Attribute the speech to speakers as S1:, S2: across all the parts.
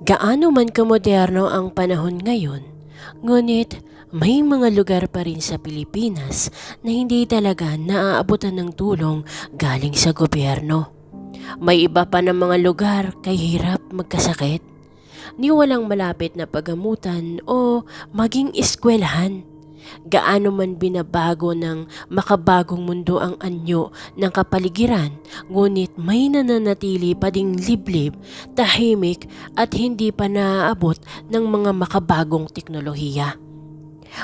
S1: Gaano man kamoderno ang panahon ngayon, ngunit may mga lugar pa rin sa Pilipinas na hindi talaga naaabutan ng tulong galing sa gobyerno. May iba pa ng mga lugar kay hirap magkasakit, ni walang malapit na pagamutan o maging eskwelahan. Gaano man binabago ng makabagong mundo ang anyo ng kapaligiran, ngunit may nananatili pa ding liblib, tahimik at hindi pa naaabot ng mga makabagong teknolohiya.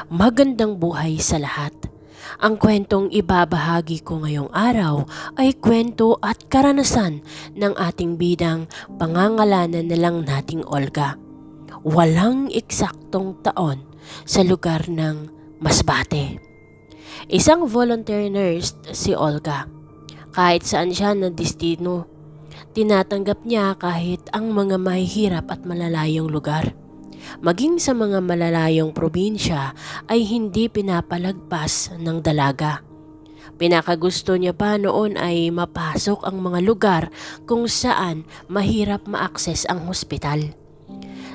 S1: Magandang buhay sa lahat. Ang kwentong ibabahagi ko ngayong araw ay kwento at karanasan ng ating bidang pangangalanan na lang nating Olga. Walang eksaktong taon sa lugar ng Masbate. Isang volunteer nurse si Olga. Kahit saan siya na destino, tinatanggap niya kahit ang mga mahihirap at malalayong lugar. Maging sa mga malalayong probinsya ay hindi pinapalagpas ng dalaga. Pinakagusto niya pa noon ay mapasok ang mga lugar kung saan mahirap ma-access ang hospital.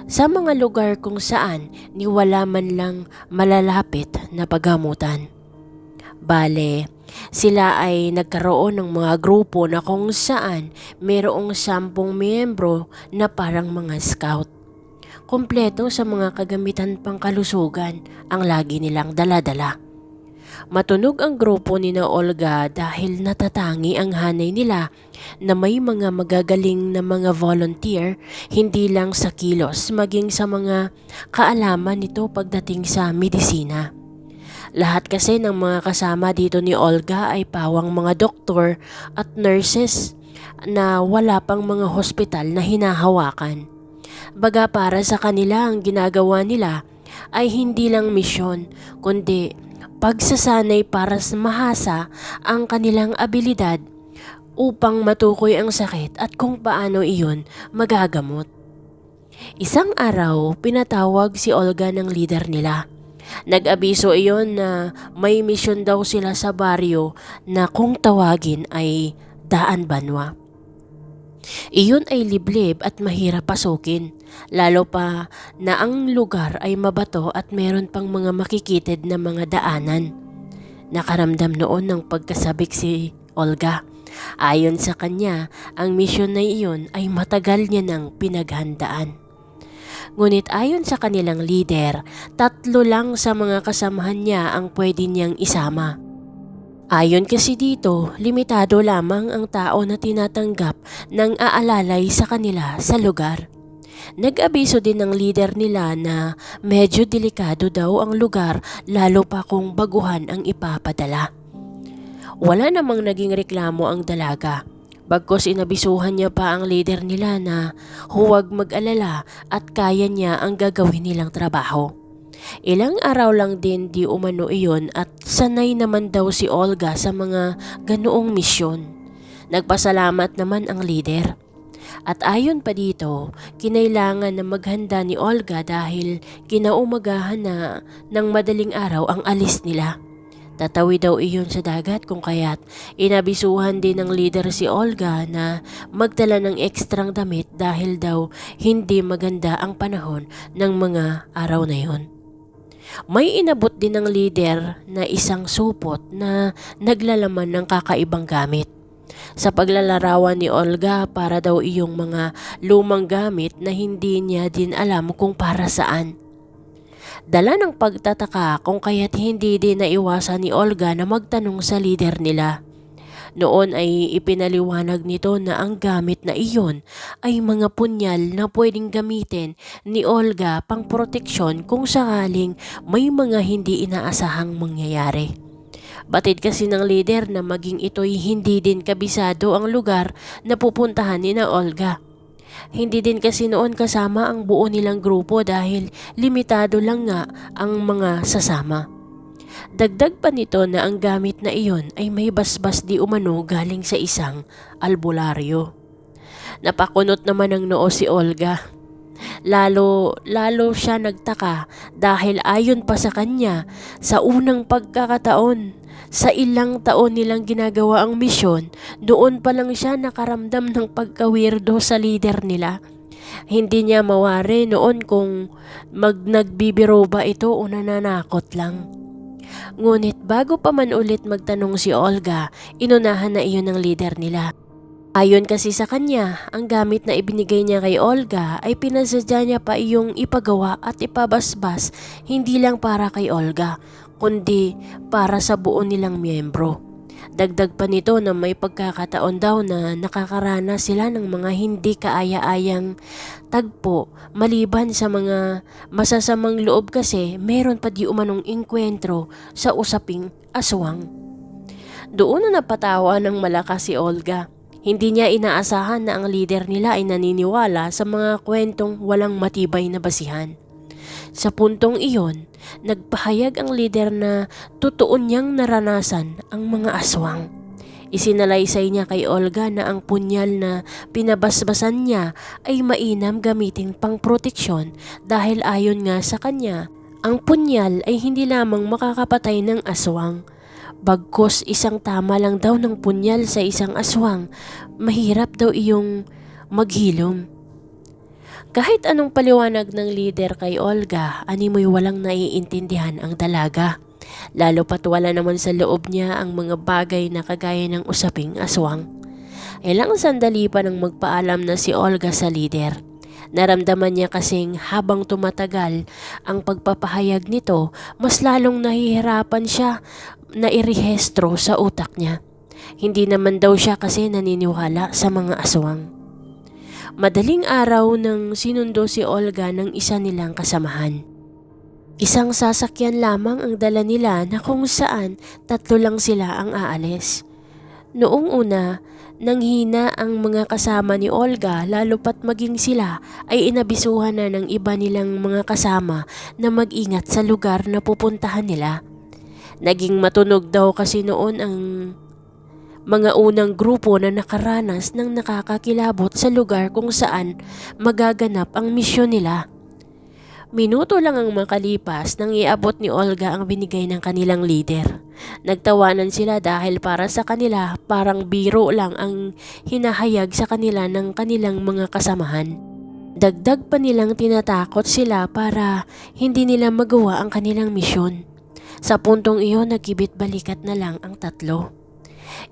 S1: Sa mga lugar kung saan niwala man lang malalapit na paggamutan. Bale, sila ay nagkaroon ng mga grupo na kung saan mayroong 10 miyembro na parang mga scout. Kompleto sa mga kagamitan pangkalusugan ang lagi nilang dala-dala. Matunog ang grupo ni na Olga dahil natatangi ang hanay nila na may mga magagaling na mga volunteer, hindi lang sa kilos maging sa mga kaalaman nito pagdating sa medisina. Lahat kasi ng mga kasama dito ni Olga ay pawang mga doktor at nurses na wala pang mga hospital na hinahawakan. Baga para sa kanila ang ginagawa nila ay hindi lang misyon kundi pagsasanay para mahasa ang kanilang abilidad upang matukoy ang sakit at kung paano iyon magagamot. Isang araw, pinatawag si Olga ng leader nila. Nag-abiso iyon na may misyon daw sila sa baryo na kung tawagin ay Daan Banwa. Iyon ay liblib at mahirap pasukin, lalo pa na ang lugar ay mabato at meron pang mga makikitid na mga daanan. Nakaramdam noon ng pagkasabik si Olga. Ayon sa kanya, ang misyon na iyon ay matagal niya nang pinaghandaan. Ngunit ayon sa kanilang leader, 3 lang sa mga kasamahan niya ang pwede niyang isama. Ayon kasi dito, limitado lamang ang tao na tinatanggap ng aalalay sa kanila sa lugar. Nag-abiso din ng leader nila na medyo delikado daw ang lugar lalo pa kung baguhan ang ipapadala. Wala namang naging reklamo ang dalaga. Bagkus inabisuhan niya pa ang leader nila na huwag mag-alala at kaya niya ang gagawin nilang trabaho. Ilang araw lang din di umano iyon at sanay naman daw si Olga sa mga ganoong misyon. Nagpasalamat naman ang leader. At ayon pa dito, kinailangan na maghanda ni Olga dahil kinaumagahan na ng madaling araw ang alis nila. Tatawid daw iyon sa dagat kung kaya't inabisuhan din ng leader si Olga na magdala ng ekstrang damit dahil daw hindi maganda ang panahon ng mga araw na yon. May inabot din ng leader na isang supot na naglalaman ng kakaibang gamit. Sa paglalarawan ni Olga para daw iyong mga lumang gamit na hindi niya din alam kung para saan. Dala ng pagtataka kung kaya't hindi din naiwasan ni Olga na magtanong sa leader nila. Noon ay ipinaliwanag nito na ang gamit na iyon ay mga punyal na pwedeng gamitin ni Olga pang proteksyon kung sakaling may mga hindi inaasahang mangyayari. Batid kasi ng leader na maging ito'y hindi din kabisado ang lugar na pupuntahan ni na Olga. Hindi din kasi noon kasama ang buo nilang grupo dahil limitado lang nga ang mga sasama. Dagdag pa nito na ang gamit na iyon ay may basbas di umano galing sa isang albularyo. Napakunot naman ng noo si Olga. Lalo siya nagtaka dahil ayon pa sa kanya sa unang pagkakataon, sa ilang taon nilang ginagawa ang misyon, doon pa lang siya nakaramdam ng pagkawirdo sa leader nila. Hindi niya mawari noon kung nagbibiro ba ito o nananakot lang. Ngunit bago pa man ulit magtanong si Olga, inunahan na iyon ng leader nila. Ayon kasi sa kanya, ang gamit na ibinigay niya kay Olga ay pinasadya niya pa iyong ipagawa at ipabasbas hindi lang para kay Olga, kundi para sa buo nilang miyembro. Dagdag pa nito na may pagkakataon daw na nakakarana sila ng mga hindi kaaya-ayang tagpo maliban sa mga masasamang loob kasi meron pa di umanong engkwentro sa usaping aswang. Doon na napatawa ng malakas si Olga. Hindi niya inaasahan na ang leader nila ay naniniwala sa mga kwentong walang matibay na basihan. Sa puntong iyon, nagpahayag ang leader na totoo niyang naranasan ang mga aswang. Isinalaysay niya kay Olga na ang punyal na pinabasbasan niya ay mainam gamitin pang proteksyon dahil ayon nga sa kanya, ang punyal ay hindi lamang makakapatay ng aswang. Bagkus isang tama lang daw ng punyal sa isang aswang, mahirap daw iyong maghilom. Kahit anong paliwanag ng leader kay Olga, animoy walang naiintindihan ang dalaga. Lalo pat wala naman sa loob niya ang mga bagay na kagaya ng usaping aswang. Ilang sandali pa nang magpaalam na si Olga sa leader. Naramdaman niya kasing habang tumatagal ang pagpapahayag nito, mas lalong nahihirapan siya na irehistro sa utak niya. Hindi naman daw siya kasi naniniwala sa mga aswang. Madaling araw nang sinundo si Olga ng isa nilang kasamahan. Isang sasakyan lamang ang dala nila na kung saan 3 lang sila ang aalis. Noong una, nanghina ang mga kasama ni Olga lalo pat maging sila ay inabisuhan na ng iba nilang mga kasama na mag-ingat sa lugar na pupuntahan nila. Naging matunog daw kasi noon ang mga unang grupo na nakaranas ng nakakakilabot sa lugar kung saan magaganap ang misyon nila. Minuto lang ang makalipas nang iabot ni Olga ang binigay ng kanilang leader. Nagtawanan sila dahil para sa kanila parang biro lang ang hinahayag sa kanila ng kanilang mga kasamahan. Dagdag pa nilang tinatakot sila para hindi nila magawa ang kanilang misyon. Sa puntong iyon nagkibit balikat na lang ang 3.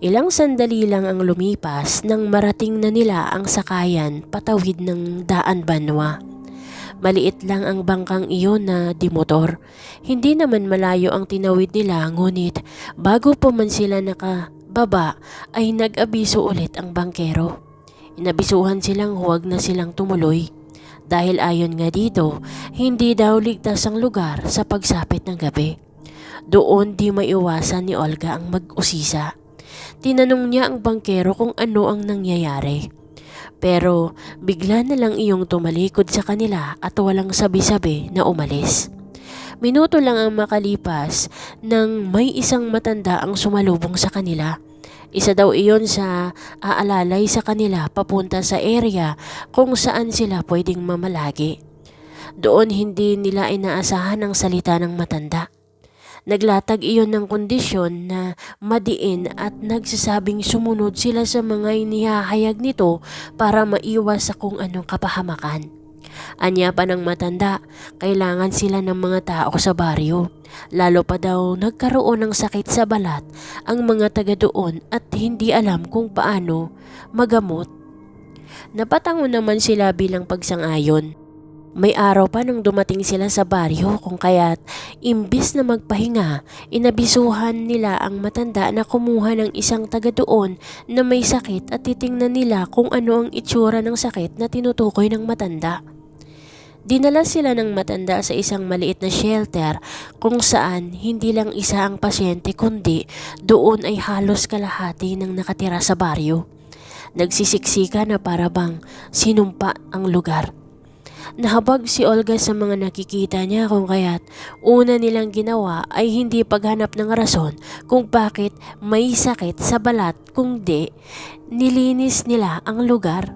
S1: Ilang sandali lang ang lumipas nang marating na nila ang sakayan patawid ng Daan Banwa. Maliit lang ang bangkang iyon na dimotor. Hindi naman malayo ang tinawid nila ngunit bago pa man sila nakababa ay nag-abiso ulit ang bangkero. Inabisuhan silang huwag na silang tumuloy. Dahil ayon nga dito, hindi daw ligtas ang lugar sa pagsapit ng gabi. Doon di maiwasan ni Olga ang mag-usisa. Tinanong niya ang bangkero kung ano ang nangyayari. Pero bigla na lang iyong tumalikod sa kanila at walang sabi-sabi na umalis. Minuto lang ang makalipas nang may isang matanda ang sumalubong sa kanila. Isa daw iyon sa aalalay sa kanila papunta sa area kung saan sila pwedeng mamalagi. Doon hindi nila inaasahan ang salita ng matanda. Naglatag iyon ng kondisyon na madiin at nagsasabing sumunod sila sa mga inihahayag nito para maiwas sa kung anong kapahamakan. Anya pa ng matanda, kailangan sila ng mga tao sa baryo. Lalo pa daw nagkaroon ng sakit sa balat ang mga taga doon at hindi alam kung paano magamot. Napatango naman sila bilang pagsang-ayon. May araw pa nang dumating sila sa baryo kung kaya't imbis na magpahinga, inabisuhan nila ang matanda na kumuha ng isang taga doon na may sakit at titingnan nila kung ano ang itsura ng sakit na tinutukoy ng matanda. Dinala sila ng matanda sa isang maliit na shelter kung saan hindi lang isa ang pasyente kundi doon ay halos kalahati ng nakatira sa baryo. Nagsisiksika na para bang sinumpa ang lugar. Nahabag si Olga sa mga nakikita niya kung kaya't una nilang ginawa ay hindi paghanap ng rason kung bakit may sakit sa balat kundi nilinis nila ang lugar.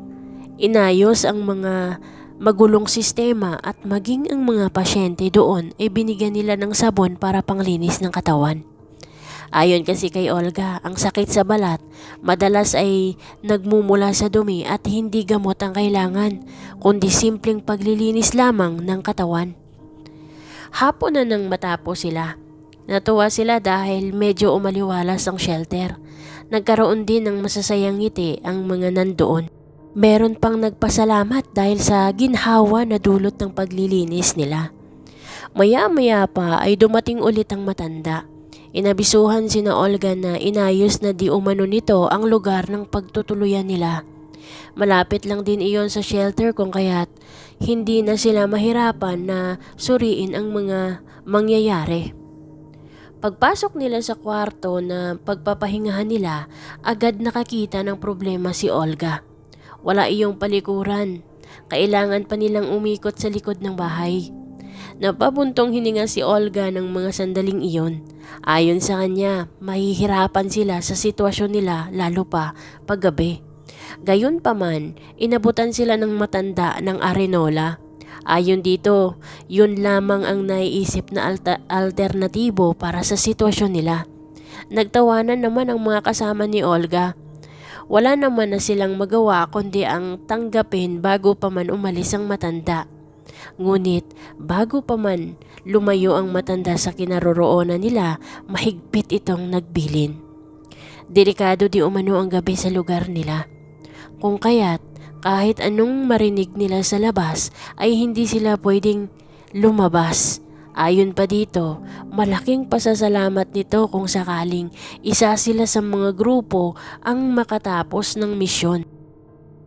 S1: Inayos ang mga magulong sistema at maging ang mga pasyente doon ay binigyan nila ng sabon para panglinis ng katawan. Ayon kasi kay Olga, ang sakit sa balat madalas ay nagmumula sa dumi at hindi gamot ang kailangan, kundi simpleng paglilinis lamang ng katawan. Hapon na nang matapos sila. Natuwa sila dahil medyo umaliwalas ang shelter. Nagkaroon din ng masasayang ngiti ang mga nandoon. Meron pang nagpasalamat dahil sa ginhawa na dulot ng paglilinis nila. Maya-maya pa ay dumating ulit ang matanda. Inabisuhan sina Olga na inayos na di umano nito ang lugar ng pagtutuluyan nila. Malapit lang din iyon sa shelter kung kaya't hindi na sila mahirapan na suriin ang mga mangyayari. Pagpasok nila sa kwarto na pagpapahingahan nila, agad nakakita ng problema si Olga. Wala iyong palikuran. Kailangan pa nilang umikot sa likod ng bahay. Napabuntong hininga si Olga ng mga sandaling iyon. Ayon sa kanya, mahihirapan sila sa sitwasyon nila lalo pa paggabi. Gayunpaman, inabutan sila ng matanda ng arenola. Ayon dito, yun lamang ang naiisip na alternatibo para sa sitwasyon nila. Nagtawanan naman ang mga kasama ni Olga. Wala naman na silang magawa kundi ang tanggapin bago pa man umalis ang matanda. Ngunit bago pa man lumayo ang matanda sa kinaroroonan nila, mahigpit itong nagbilin. Delikado di umano ang gabi sa lugar nila. Kung kaya't kahit anong marinig nila sa labas ay hindi sila pwedeng lumabas. Ayon pa dito, malaking pasasalamat nito kung sakaling isa sila sa mga grupo ang makatapos ng misyon.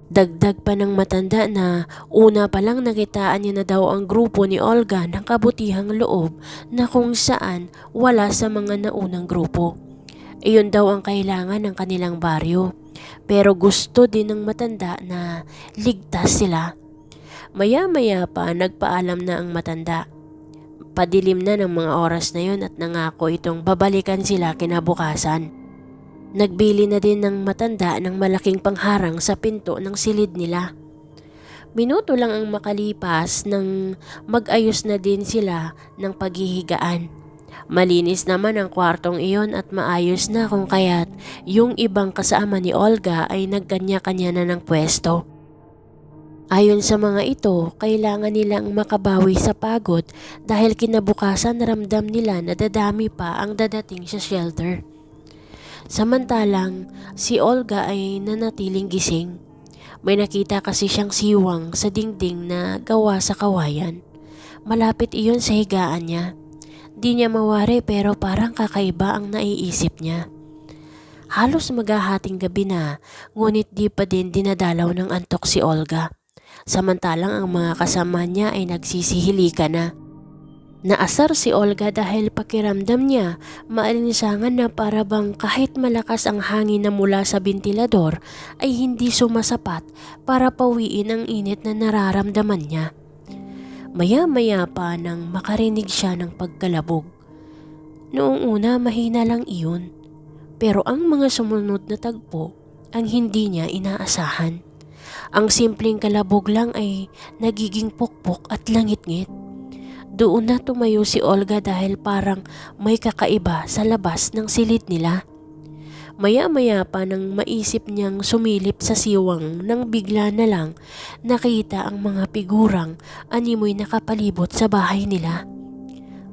S1: Dagdag pa ng matanda na una pa lang nakitaan niya na daw ang grupo ni Olga ng kabutihang loob na kung saan wala sa mga naunang grupo. Iyon daw ang kailangan ng kanilang baryo. Pero gusto din ng matanda na ligtas sila. Maya-maya pa nagpaalam na ang matanda. Padilim na ng mga oras na yun at nangako itong babalikan sila kinabukasan. Nagbili na din ng matanda ng malaking pangharang sa pinto ng silid nila. Minuto lang ang makalipas nang mag-ayos na din sila ng paghihigaan. Malinis naman ang kwartong iyon at maayos na kung kaya't yung ibang kasama ni Olga ay nagkanya-kanya na ng pwesto. Ayon sa mga ito, kailangan nilang makabawi sa pagod dahil kinabukasan ramdam nila na dadami pa ang dadating sa shelter. Samantalang si Olga ay nanatiling gising. May nakita kasi siyang siwang sa dingding na gawa sa kawayan. Malapit iyon sa higaan niya. Di niya mawari pero parang kakaiba ang naiisip niya. Halos maghahating gabi na, ngunit di pa din dinadalaw ng antok si Olga. Samantalang ang mga kasama niya ay nagsisihilika na. Naasar si Olga dahil pakiramdam niya maalinsangan na para bang kahit malakas ang hangin na mula sa bentilador ay hindi sumasapat para pawiin ang init na nararamdaman niya. Maya-maya pa nang makarinig siya ng pagkalabog. Noong una mahina lang iyon, pero ang mga sumunod na tagpo ang hindi niya inaasahan. Ang simpleng kalabog lang ay nagiging pukpok at langit-ngit. Doon na tumayo si Olga dahil parang may kakaiba sa labas ng silid nila. Maya-maya pa nang maisip niyang sumilip sa siwang nang bigla na lang nakita ang mga figurang animoy nakapalibot sa bahay nila.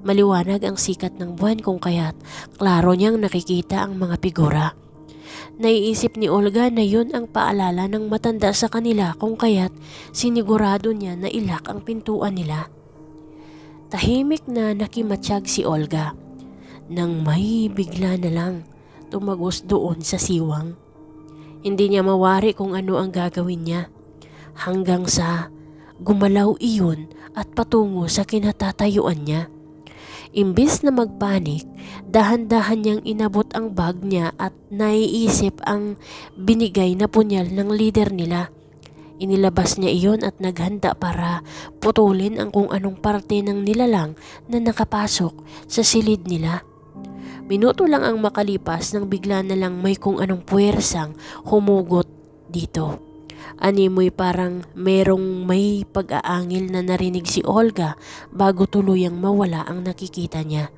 S1: Maliwanag ang sikat ng buwan kung kaya't klaro niyang nakikita ang mga figura. Naiisip ni Olga na yun ang paalala ng matanda sa kanila kung kaya't sinigurado niya na ilak ang pintuan nila. Tahimik na nakimatsyag si Olga nang may bigla na lang tumagos doon sa siwang. Hindi niya mawari kung ano ang gagawin niya hanggang sa gumalaw iyon at patungo sa kinatatayuan niya. Imbis na magpanik, dahan-dahan niyang inabot ang bag niya at naiisip ang binigay na punyal ng leader nila. Inilabas niya iyon at naghanda para putulin ang kung anong parte ng nilalang na nakapasok sa silid nila. Minuto lang ang makalipas nang bigla na lang may kung anong puwersang humugot dito. Animoy parang merong may pag-aangil na narinig si Olga bago tuluyang mawala ang nakikita niya.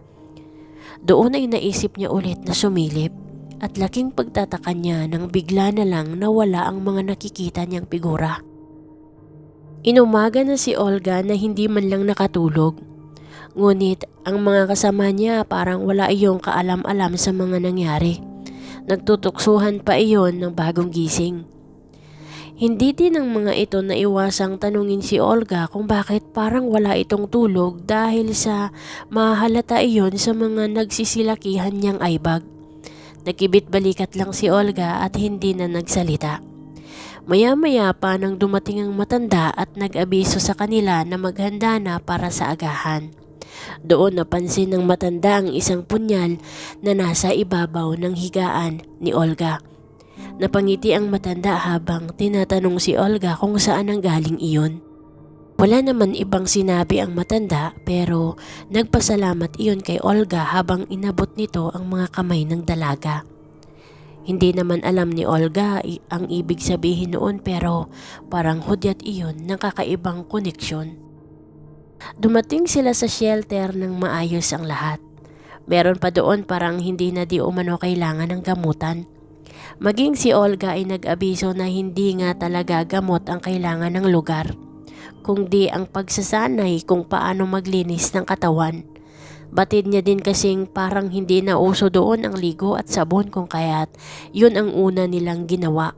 S1: Doon ay naisip niya ulit na sumilip at laking pagtataka niya nang bigla na lang nawala ang mga nakikita niyang figura. Inumaga na si Olga na hindi man lang nakatulog. Ngunit ang mga kasama niya parang wala iyong kaalam-alam sa mga nangyari. Nagtutuksuhan pa iyon ng bagong gising. Hindi din ng mga ito naiwasang tanungin si Olga kung bakit parang wala itong tulog dahil sa mahalata iyon sa mga nagsisilakihan niyang aibag. Nakibit balikat lang si Olga at hindi na nagsalita. Maya-maya pa nang dumating ang matanda at nag-abiso sa kanila na maghanda na para sa agahan. Doon napansin ng matanda ang isang punyal na nasa ibabaw ng higaan ni Olga. Napangiti ang matanda habang tinatanong si Olga kung saan ang galing iyon. Wala naman ibang sinabi ang matanda pero nagpasalamat iyon kay Olga habang inabot nito ang mga kamay ng dalaga. Hindi naman alam ni Olga ang ibig sabihin noon pero parang hudyat iyon ng kakaibang koneksyon. Dumating sila sa shelter ng maayos ang lahat. Meron pa doon parang hindi na di umano kailangan ng gamutan. Maging si Olga ay nag-abiso na hindi nga talaga gamot ang kailangan ng lugar, kundi ang pagsasanay kung paano maglinis ng katawan. Batid niya din kasing parang hindi na uso doon ang ligo at sabon kung kaya't yun ang una nilang ginawa.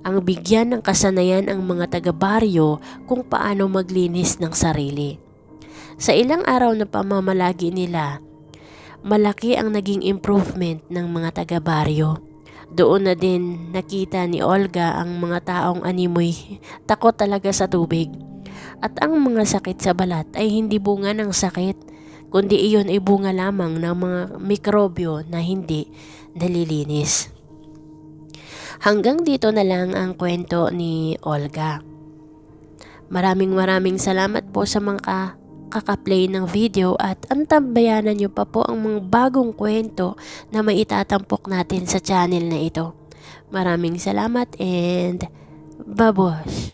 S1: Ang bigyan ng kasanayan ang mga taga-baryo kung paano maglinis ng sarili. Sa ilang araw na pamamalagi nila, malaki ang naging improvement ng mga taga-baryo. Doon na din nakita ni Olga ang mga taong animoy takot talaga sa tubig. At ang mga sakit sa balat ay hindi bunga ng sakit, kundi iyon ay bunga lamang ng mga mikrobyo na hindi nalilinis. Hanggang dito na lang ang kwento ni Olga. Maraming salamat po sa mga kakaplay ng video at antabayanan nyo pa po ang mga bagong kwento na may itatampok natin sa channel na ito. Maraming salamat and babush!